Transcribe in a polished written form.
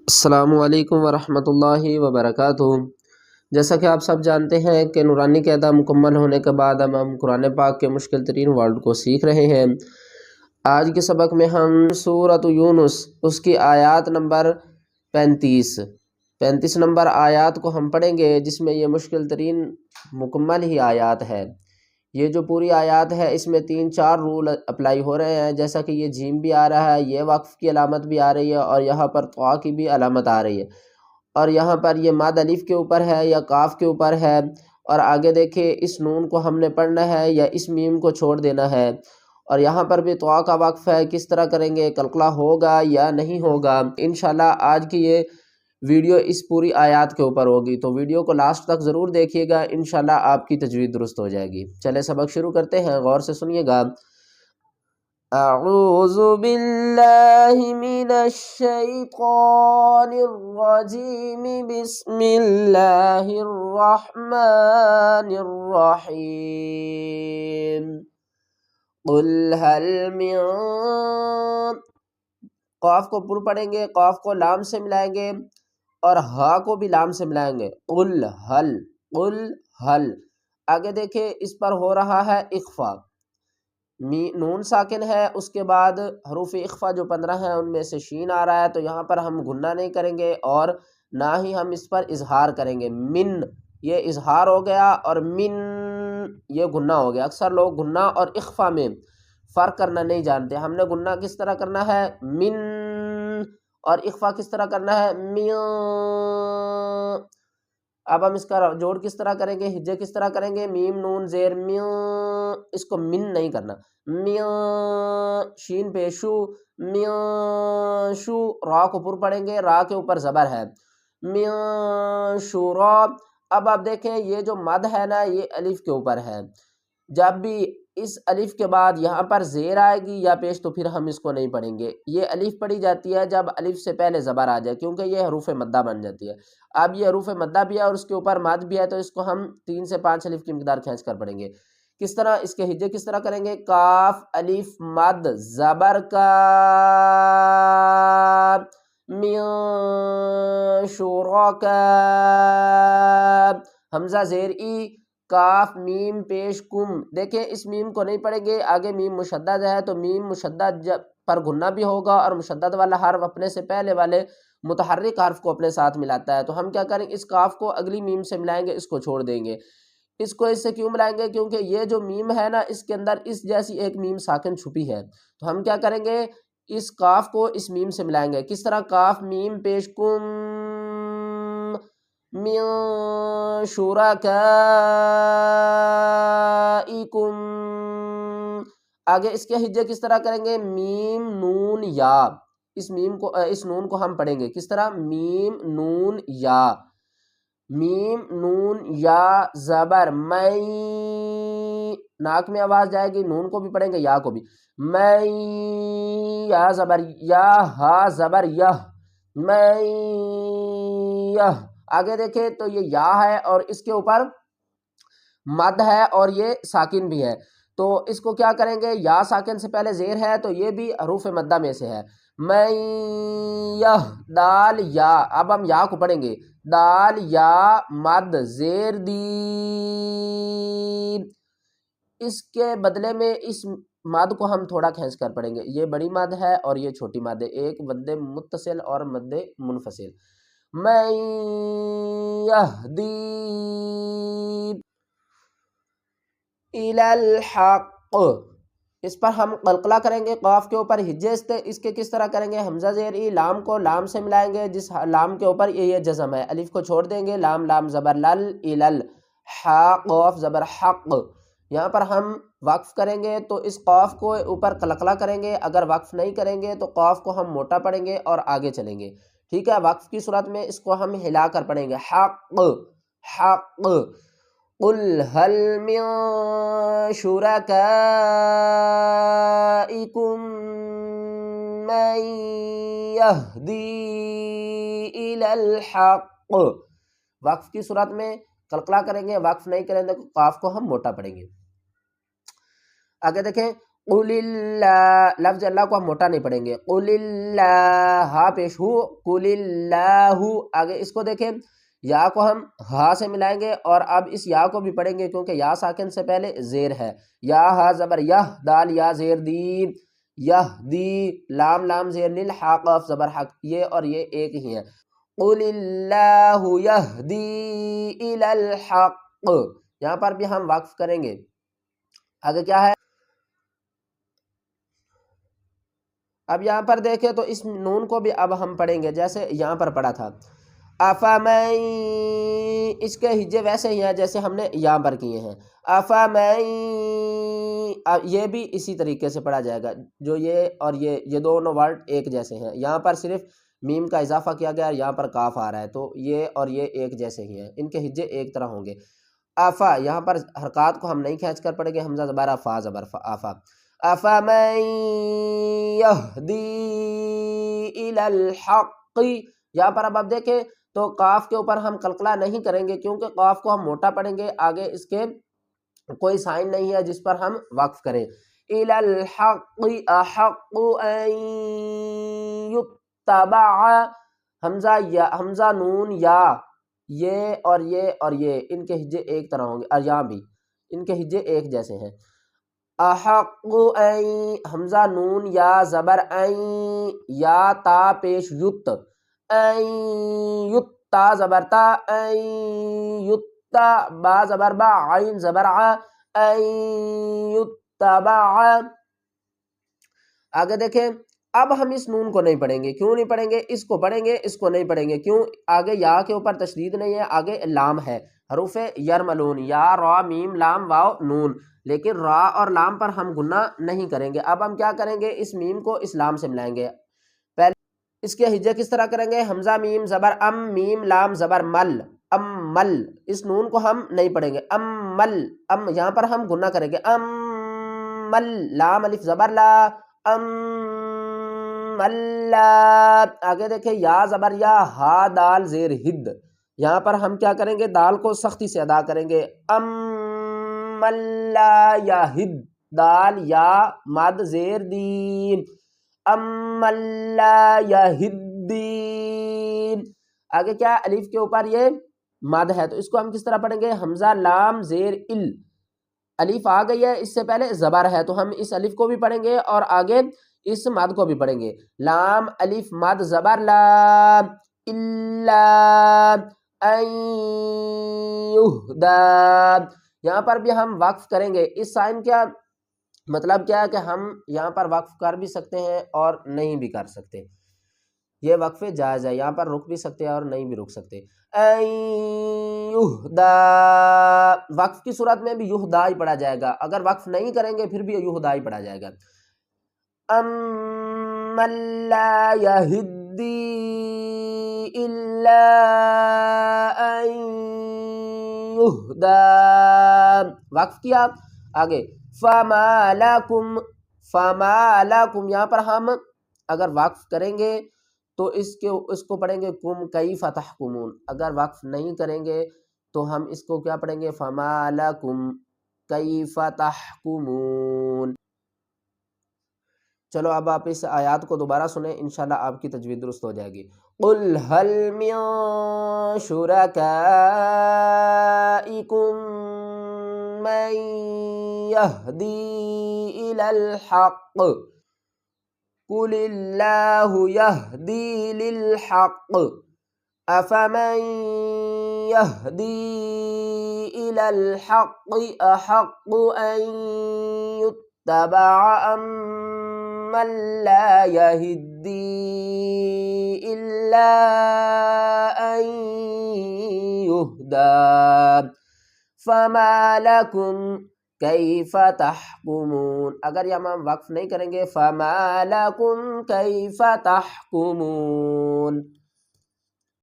السلام علیکم ورحمۃ اللہ وبرکاتہ۔ جیسا کہ آپ سب جانتے ہیں کہ نورانی قاعدہ مکمل ہونے کے بعد اب ہم قرآن پاک کے مشکل ترین ورڈ کو سیکھ رہے ہیں۔ آج کے سبق میں ہم سورۃ یونس اس کی آیات نمبر 35 نمبر آیات کو ہم پڑھیں گے، جس میں یہ مشکل ترین مکمل ہی آیات ہے۔ یہ جو پوری آیات ہے اس میں 3-4 رول اپلائی ہو رہے ہیں، جیسا کہ یہ جیم بھی آ رہا ہے، یہ وقف کی علامت بھی آ رہی ہے، اور یہاں پر طاء کی بھی علامت آ رہی ہے، اور یہاں پر یہ ماد الف کے اوپر ہے یا کاف کے اوپر ہے، اور آگے دیکھیں اس نون کو ہم نے پڑھنا ہے یا اس میم کو چھوڑ دینا ہے، اور یہاں پر بھی طاء کا وقف ہے، کس طرح کریں گے، قلقلہ ہوگا یا نہیں ہوگا۔ انشاءاللہ آج کی یہ ویڈیو اس پوری آیات کے اوپر ہوگی، تو ویڈیو کو لاسٹ تک ضرور دیکھیے گا، انشاءاللہ آپ کی تجوید درست ہو جائے گی۔ چلے سبق شروع کرتے ہیں، غور سے سنیے گا۔ اعوذ باللہ من الشیطان الرجیم، بسم اللہ الرحمن الرحیم۔ قل هل من، قاف کو پر پڑھیں گے، قاف کو لام سے ملائیں گے، اور ہا کو بھی لام سے ملائیں گے۔ قل حل، قل حل۔ آگے دیکھیں اس پر ہو رہا ہے اخفا، نون ساکن ہے، اس کے بعد حروف اخفا جو 15 ہیں ان میں سے شین آ رہا ہے، تو یہاں پر ہم گنہ نہیں کریں گے اور نہ ہی ہم اس پر اظہار کریں گے۔ من یہ اظہار ہو گیا اور من یہ گنہ ہو گیا۔ اکثر لوگ گنہ اور اخفا میں فرق کرنا نہیں جانتے۔ ہم نے گنہ کس طرح کرنا ہے، من، اور اخفا کس طرح کرنا ہے، میاں۔ اب ہم اس کا جوڑ کس طرح کریں گے، ہجے کس طرح کریں گے، میم نون زیر میاں، اس کو من نہیں کرنا، میاں شین پیشو، میاں شو، را کو پر پڑھیں گے، را کے اوپر زبر ہے، میاں شورا۔ اب آپ دیکھیں یہ جو مد ہے نا یہ الف کے اوپر ہے، جب بھی اس الف کے بعد یہاں پر زیر آئے گی یا پیش تو پھر ہم اس کو نہیں پڑھیں گے۔ یہ الف پڑھی جاتی ہے جب الف سے پہلے زبر آ جائے، کیونکہ یہ حروف مدہ بن جاتی ہے۔ اب یہ حروف مدہ بھی ہے اور اس کے اوپر مد بھی ہے، تو اس کو ہم 3 سے 5 الف کی مقدار کھینچ کر پڑھیں گے۔ کس طرح اس کے ہجے کس طرح کریں گے، کاف الف مد زبر کا، میاں شورا کا، حمزہ زیر ای، کاف میم پیش کم۔ دیکھیں اس میم کو نہیں پڑھیں گے، آگے میم مشدد ہے تو میم مشدد پر گنہ بھی ہوگا، اور مشدد والا حرف اپنے سے پہلے والے متحرک حرف کو اپنے ساتھ ملاتا ہے، تو ہم کیا کریں، اس کاف کو اگلی میم سے ملائیں گے، اس کو چھوڑ دیں گے۔ اس کو اس سے کیوں ملائیں گے، کیونکہ یہ جو میم ہے نا اس کے اندر اس جیسی ایک میم ساکن چھپی ہے، تو ہم کیا کریں گے، اس کاف کو اس میم سے ملائیں گے۔ کس طرح، کاف میم پیش کم، من شرکائکم۔ آگے اس کے ہجے کس طرح کریں گے، میم نون یا، اس نون کو ہم پڑھیں گے کس طرح، میم نون یا، میم نون یا زبر میں، ناک میں آواز جائے گی، نون کو بھی پڑھیں گے یا کو بھی، میں، یا زبر یا، ہا زبر یہ، میں یہ۔ آگے دیکھیں تو یہ یا ہے اور اس کے اوپر مد ہے اور یہ ساکن بھی ہے، تو اس کو کیا کریں گے، یا ساکن سے پہلے زیر ہے تو یہ بھی حروف مدہ میں سے ہے، میں یہ، دال یا، اب ہم یا کو پڑھیں گے، دال یا مد زیر دی، اس کے بدلے میں اس مد کو ہم تھوڑا کھینچ کر پڑھیں گے، یہ بڑی مد ہے اور یہ چھوٹی مد ہے، ایک مد متصل اور مد منفصل، میں یہدی الی الحق۔ اس پر ہم قلقلہ کریں گے، قاف کے اوپر ہجے اس کے کس طرح کریں گے، حمزہ زیر ای، لام کو لام سے ملائیں گے، جس لام کے اوپر یہ جزم ہے، الف کو چھوڑ دیں گے، لام لام زبر لل، الل، حق قاف زبر حق۔ یہاں پر ہم وقف کریں گے تو اس قاف کو اوپر قلقلہ کریں گے، اگر وقف نہیں کریں گے تو قاف کو ہم موٹا پڑھیں گے اور آگے چلیں گے، ٹھیک ہے۔ وقف کی صورت میں اس کو ہم ہلا کر پڑھیں گے، حق حق۔ قل هل من شرکائکم من یہدی الی الحق۔ وقف کی صورت میں قلقلہ کریں گے، وقف نہیں کریں گے تو قاف کو ہم موٹا پڑھیں گے۔ آگے دیکھیں، قل اللہ، لفظ اللہ کو ہم موٹا نہیں پڑھیں گے، قل اللہ، ہا پیش ہو، قل اللہ، آگے اس کو دیکھیں، یا کو ہم ہا سے ملائیں گے اور اب اس یا کو بھی پڑھیں گے کیونکہ یا ساکن سے پہلے زیر ہے، یا ہا زبر یہ، دال یا زیر دی، یہ دی، لام لام زیر لل، حا قاف زبر حق، یہ اور یہ ایک ہی ہے، قل اللہ یہدی الی الحق، یہاں پر بھی ہم وقف کریں گے، آگے کیا ہے، اب یہاں پر دیکھیں تو اس نون کو بھی اب ہم پڑھیں گے جیسے یہاں پر پڑھا تھا، افمن، اس کے ہجے ویسے ہی ہیں جیسے ہم نے یہاں پر کیے ہیں، افمن، یہ بھی اسی طریقے سے پڑھا جائے گا، جو یہ اور یہ دونوں ورڈ ایک جیسے ہیں، یہاں پر صرف میم کا اضافہ کیا گیا ہے، یہاں پر کاف آ رہا ہے، تو یہ اور یہ ایک جیسے ہی ہیں، ان کے ہجے ایک طرح ہوں گے، آفا، یہاں پر حرکات کو ہم نہیں کھینچ کر پڑھیں گے، حمزہ زبر فا زبر آفا، افمن یہدی الی الحق، یہاں پر اب آپ دیکھیں تو قاف کے اوپر ہم قلقلہ نہیں کریں گے کیونکہ قاف کو ہم موٹا پڑھیں گے، آگے اس کے کوئی سائن نہیں ہے جس پر ہم وقف کریں، الی الحق احق ان یتبع، حمزہ نون یا، یہ اور یہ اور یہ ان کے ہجے ایک طرح ہوں گے، اور یہاں بھی ان کے ہجے ایک جیسے ہیں، احق این، حمزہ نون یا زبر این، یا تا پیش یت، این یت، تا زبر تا، این یتا، با زبر با، عین زبر ع، این یتبع، آگے دیکھیں، اب ہم اس نون کو نہیں پڑھیں گے، کیوں نہیں پڑھیں گے، اس کو پڑھیں گے، اس کو نہیں پڑھیں گے، کیوں، آگے یا کے اوپر تشدید نہیں ہے، آگے لام ہے، حروف یرملون، یا را میم لام واو نون، لیکن را اور لام پر ہم گنہ نہیں کریں گے، اب ہم کیا کریں گے، اس میم کو اس لام سے ملائیں گے، پہلے اس کے ہجے کس طرح کریں گے، حمزہ میم زبر ام، میم لام زبر مل، ام مل، اس نون کو ہم نہیں پڑھیں گے، ام مل، ام یہاں پر ہم گنہ کریں گے، ام مل، لام الف زبر لا، ام اللہ، آگے دیکھیں یا زبر یا، ہا دال زیر ہد، یہاں پر ہم کیا کریں گے، دال کو سختی سے ادا کریں گے، ام اللہ یا ہد، دال یا مد زیر دین، ام اللہ یا ہدین، آگے کیا، الف کے اوپر یہ مد ہے تو اس کو ہم کس طرح پڑھیں گے، حمزہ لام زیر ال، الف آ گئی ہے، اس سے پہلے زبر ہے تو ہم اس الف کو بھی پڑھیں گے اور آگے اس مد کو بھی پڑھیں گے، لام الف مد زبر لا، الا ان یہدی، یہاں پر بھی ہم وقف کریں گے، اس سائن کیا مطلب کیا ہے کہ ہم یہاں پر وقف کر بھی سکتے ہیں اور نہیں بھی کر سکتے، یہ وقفے جائز ہے، یہاں پر رک بھی سکتے ہیں اور نہیں بھی رک سکتے، این یہدا، وقف کی صورت میں بھی یہدا ہی پڑھا جائے گا، اگر وقف نہیں کریں گے پھر بھی یہدا ہی پڑھا جائے گا، امن لا یہدی الا ان یہدا، وقف کیا، آگے فما لکم، فما لکم، یہاں پر ہم اگر وقف کریں گے تو اس کو پڑھیں گے کم کیف تحکمون، اگر وقف نہیں کریں گے تو ہم اس کو کیا پڑھیں گے، فما لکم کیف تحکمون۔ چلو اب آپ اس آیات کو دوبارہ سنیں، انشاءاللہ آپ کی تجوید درست ہو جائے گی، قل هل من شرکائکم من یہدی الی الحق قل اللہ یہدی للحق افمن یہدی الی الحق احق ان یتبع امن لا یہدی الا ان یہدی فما لکم کیف تحکمون، اگر یہ ہم وقف نہیں کریں گے، فما لکم کیف تحکمون،